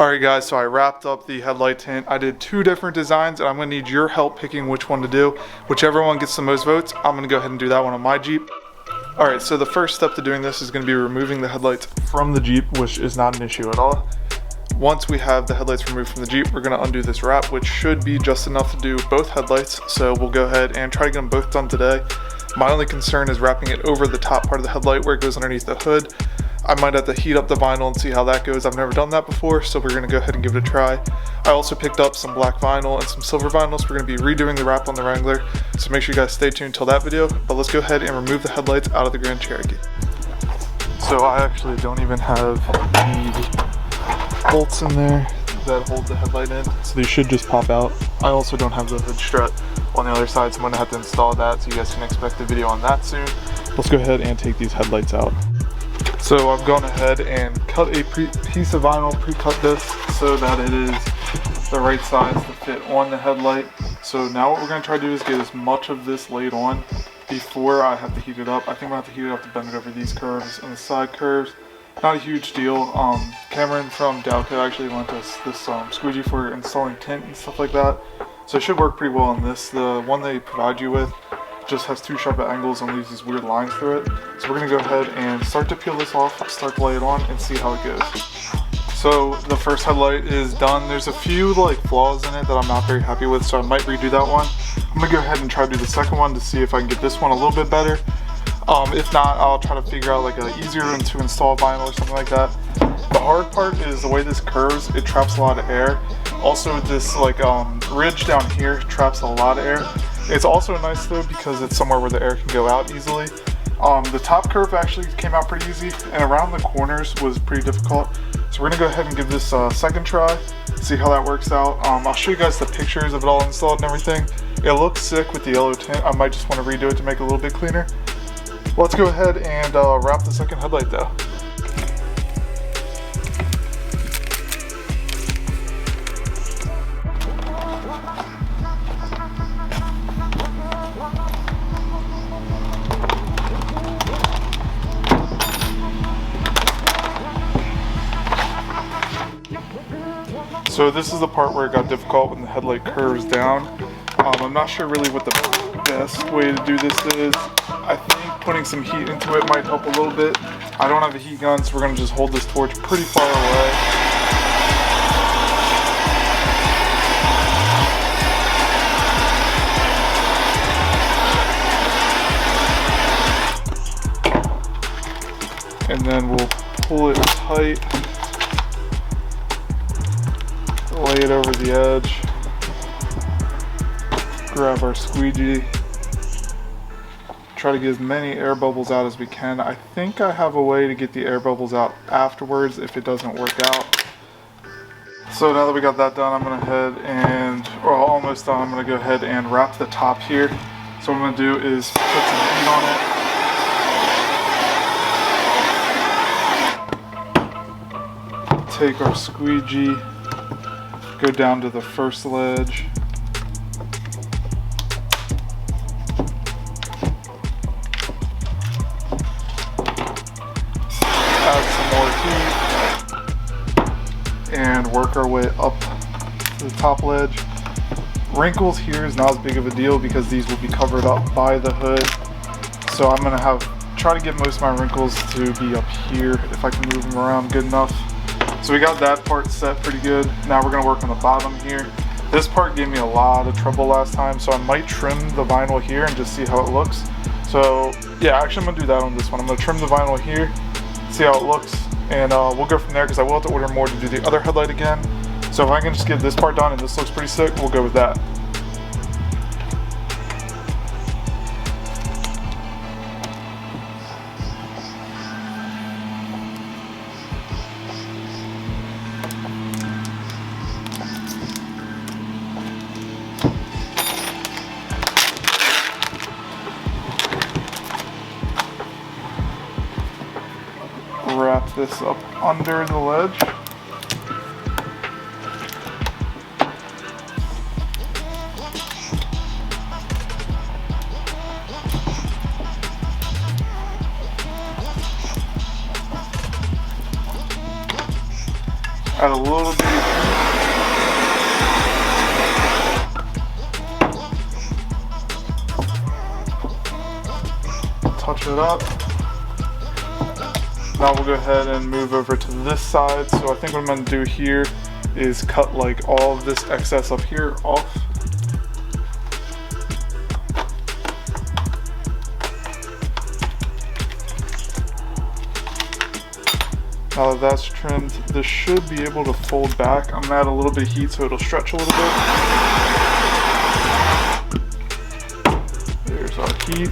Alright guys, so I wrapped up the headlight tint. I did 2 different designs and I'm going to need your help picking which one to do. Whichever one gets the most votes, I'm going to go ahead and do that one on my Jeep. Alright, so the first step to doing this is going to be removing the headlights from the Jeep, which is not an issue at all. Once we have the headlights removed from the Jeep, we're going to undo this wrap, which should be just enough to do both headlights. So we'll go ahead and try to get them both done today. My only concern is wrapping it over the top part of the headlight where it goes underneath the hood. I might have to heat up the vinyl and see how that goes. I've never done that before, so we're going to go ahead and give it a try. I also picked up some black vinyl and some silver vinyl, so we're going to be redoing the wrap on the Wrangler. So make sure you guys stay tuned till that video, but let's go ahead and remove the headlights out of the Grand Cherokee. So I actually don't even have the bolts in there that hold the headlight in, so these should just pop out. I also don't have the hood strut on the other side, so I'm going to have to install that, so you guys can expect a video on that soon. Let's go ahead and take these headlights out. So I've gone ahead and cut a piece of vinyl, pre-cut this so that it is the right size to fit on the headlight. So now what we're going to try to do is get as much of this laid on before I have to heat it up. I think I'm going to have to heat it up to bend it over these curves and the side curves. Not a huge deal. Cameron from Dalco actually lent us this squeegee for installing tint and stuff like that. So it should work pretty well on this. The one they provide you with just has 2 sharp angles and leaves these weird lines through it. So we're going to go ahead and start to peel this off, start to lay it on, and see how it goes. So the first headlight is done. There's a few flaws in it that I'm not very happy with, so I might redo that one. I'm going to go ahead and try to do the second one to see if I can get this one a little bit better. If not, I'll try to figure out an easier one to install vinyl or something like that. The hard part is the way this curves, it traps a lot of air. Also this ridge down here traps a lot of air. It's also nice though because it's somewhere where the air can go out easily. The top curve actually came out pretty easy, and around the corners was pretty difficult. So we're gonna go ahead and give this a second try, see how that works out. I'll show you guys the pictures of it all installed and everything. It looks sick with the yellow tint. I might just want to redo it to make it a little bit cleaner. Let's go ahead and wrap the second headlight though. So this is the part where it got difficult when the headlight curves down. I'm not sure really what the best way to do this is. I think putting some heat into it might help a little bit. I don't have a heat gun, so we're going to just hold this torch pretty far away. And then we'll pull it tight. Lay it over the edge, grab our squeegee, try to get as many air bubbles out as we can. I think I have a way to get the air bubbles out afterwards if it doesn't work out. So now that we got that done, I'm going to head and, or almost done, I'm going to go ahead and wrap the top here. So what I'm going to do is put some heat on it. Take our squeegee, go down to the first ledge. Add some more heat and work our way up to the top ledge. Wrinkles here is not as big of a deal because these will be covered up by the hood. So I'm gonna try to get most of my wrinkles to be up here if I can move them around good enough. So we got that part set pretty good. Now we're gonna work on the bottom here. This part gave me a lot of trouble last time, so I might trim the vinyl here and just see how it looks. So yeah, actually I'm gonna do that on this one. I'm gonna trim the vinyl here, see how it looks, and we'll go from there because I will have to order more to do the other headlight again. So if I can just get this part done and this looks pretty sick, we'll go with that. Wrap this up under the ledge. add add a little bit of heat. Touch it up. Now we'll go ahead and move over to this side. So I think what I'm going to do here is cut like all of this excess up here off. Now that that's trimmed, this should be able to fold back. I'm gonna add a little bit of heat so it'll stretch a little bit. There's our heat.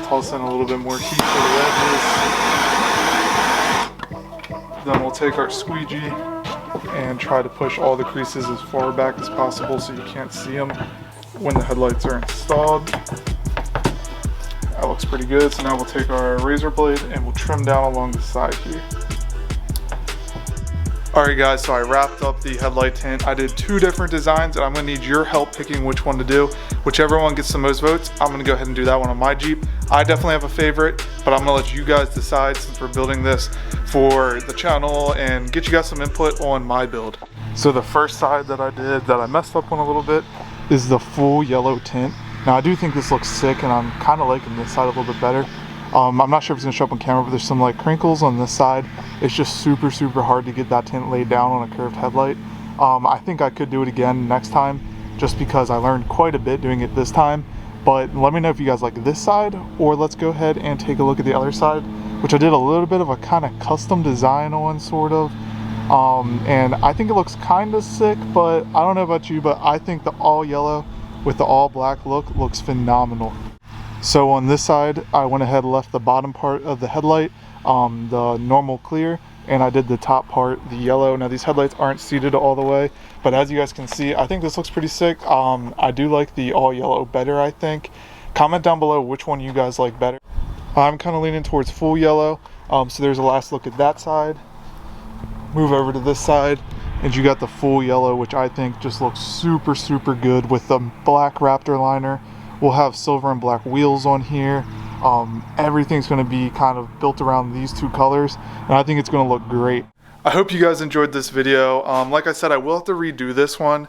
Toss in a little bit more heat to the edges. Then we'll take our squeegee and try to push all the creases as far back as possible so you can't see them when the headlights are installed. That looks pretty good. So now we'll take our razor blade and we'll trim down along the side here. Alright guys, so I wrapped up the headlight tint. I did 2 different designs and I'm going to need your help picking which one to do. Whichever one gets the most votes, I'm going to go ahead and do that one on my Jeep. I definitely have a favorite, but I'm going to let you guys decide since we're building this for the channel and get you guys some input on my build. So the first side that I did that I messed up on a little bit is the full yellow tint. Now I do think this looks sick and I'm kind of liking this side a little bit better. I'm not sure if it's going to show up on camera, but there's some like crinkles on this side. It's just super hard to get that tint laid down on a curved headlight. I think I could do it again next time just because I learned quite a bit doing it this time. But let me know if you guys like this side, or let's go ahead and take a look at the other side, which I did a little bit of a kind of custom design on, sort of. And I think it looks kind of sick, but I don't know about you, but I think the all yellow with the all black look looks phenomenal. So on this side, I went ahead and left the bottom part of the headlight the normal clear, and I did the top part the yellow. Now these headlights aren't seated all the way, but as you guys can see, I think this looks pretty sick. I do like the all yellow better, I think. Comment down below which one you guys like better. I'm kind of leaning towards full yellow, so there's a last look at that side. Move over to this side, and you got the full yellow, which I think just looks super good with the black Raptor liner. We'll have silver and black wheels on here. Everything's going to be kind of built around these 2 colors, and I think it's going to look great. I hope you guys enjoyed this video. Like I said, I will have to redo this one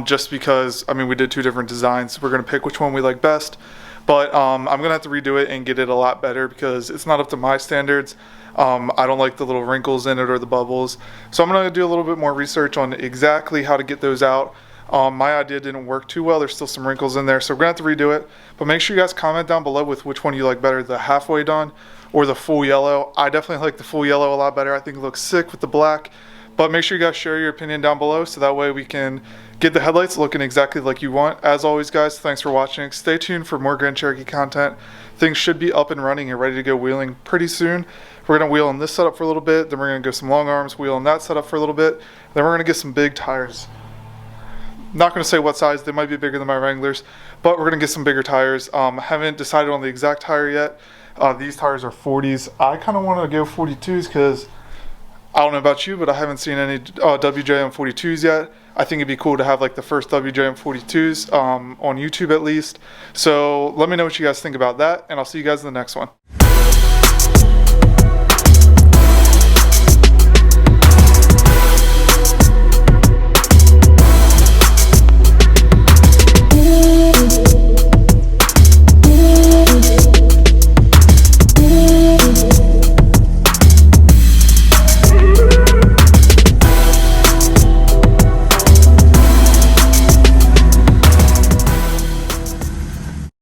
just because, I mean, we did 2 different designs. We're going to pick which one we like best, but I'm going to have to redo it and get it a lot better because it's not up to my standards. I don't like the little wrinkles in it or the bubbles. So I'm going to do a little bit more research on exactly how to get those out. My idea didn't work too well. There's still some wrinkles in there, so we're gonna have to redo it. But make sure you guys comment down below with which one you like better, the halfway done or the full yellow. I definitely like the full yellow a lot better. I think it looks sick with the black. But make sure you guys share your opinion down below so that way we can get the headlights looking exactly like you want. As always guys, thanks for watching. Stay tuned for more Grand Cherokee content. Things should be up and running and ready to go wheeling pretty soon. We're gonna wheel on this setup for a little bit, then we're gonna go some long arms, wheel on that setup for a little bit, then we're gonna get some big tires. Not going to say what size, they might be bigger than my Wranglers, but we're going to get some bigger tires. Haven't decided on the exact tire yet. These tires are 40s. I kind of want to go 42s because I don't know about you, but I haven't seen any WJM 42s yet. I think it'd be cool to have like the first WJM 42s on YouTube at least. So let me know what you guys think about that, and I'll see you guys in the next one.